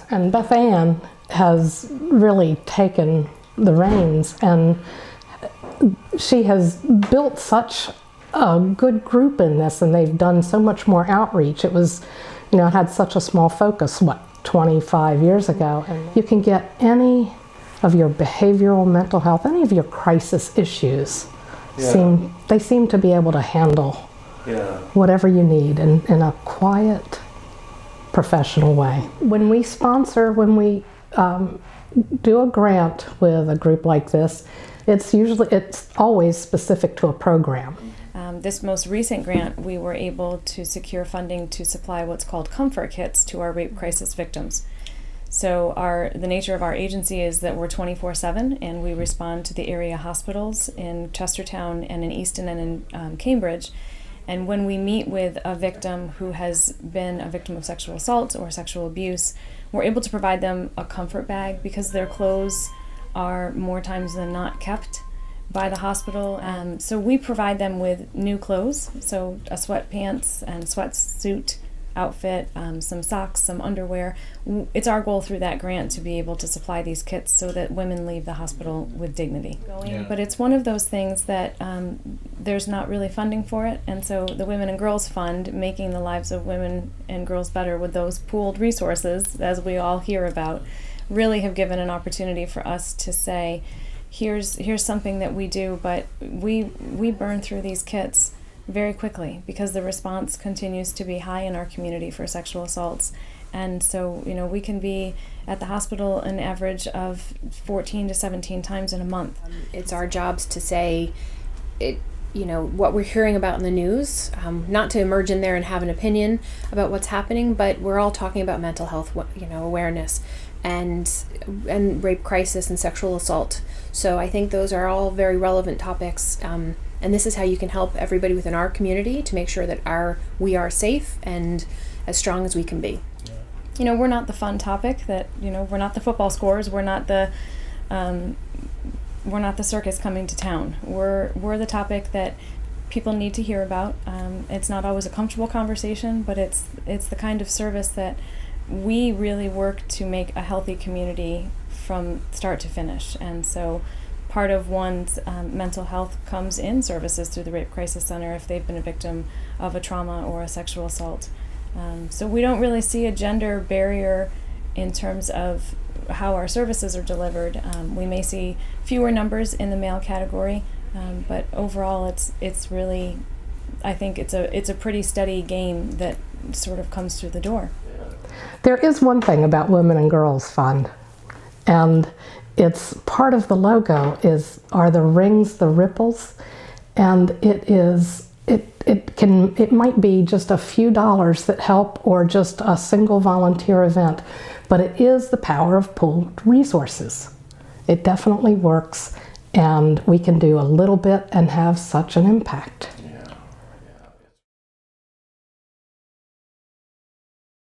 And Beth Anne has really taken the reins, and she has built such a good group in this, and they've done so much more outreach. It was, it had such a small focus, 25 years ago. And you can get any of your behavioral, mental health, any of your crisis issues. They seem to be able to handle whatever you need in a quiet, professional way. When we do a grant with a group like this, it's always specific to a program. This most recent grant, we were able to secure funding to supply what's called comfort kits to our rape crisis victims. So the nature of our agency is that we're 24/7, and we respond to the area hospitals in Chestertown and in Easton and in Cambridge. And when we meet with a victim who has been a victim of sexual assault or sexual abuse, we're able to provide them a comfort bag because their clothes are more times than not kept by the hospital. So we provide them with new clothes, so a sweatpants and sweatsuit outfit, some socks, some underwear. It's our goal through that grant to be able to supply these kits so that women leave the hospital with dignity. But it's one of those things that there's not really funding for it, and so the Women and Girls Fund, making the lives of women and girls better with those pooled resources, as we all hear about, really have given an opportunity for us to say, here's something that we do, but we burn through these kits very quickly because the response continues to be high in our community for sexual assaults. And so, we can be at the hospital an average of 14 to 17 times in a month. It's our jobs to say what we're hearing about in the news, not to emerge in there and have an opinion about what's happening, but we're all talking about mental health, awareness and rape crisis and sexual assault. So I think those are all very relevant topics. And this is how you can help everybody within our community to make sure that we are safe and as strong as we can be. We're not the fun topic that, we're not the football scores, we're not the circus coming to town. We're the topic that people need to hear about. It's not always a comfortable conversation, but it's the kind of service that we really work to make a healthy community from start to finish. And so part of one's mental health comes in services through the Rape Crisis Center if they've been a victim of a trauma or a sexual assault. So we don't really see a gender barrier in terms of how our services are delivered. We may see fewer numbers in the male category, but overall it's really, I think it's a pretty steady game that sort of comes through the door. There is one thing about Women and Girls Fund, and it's part of the logo are the rings, the ripples, and it might be just a few dollars that help or just a single volunteer event, but it is the power of pooled resources. It definitely works, and we can do a little bit and have such an impact.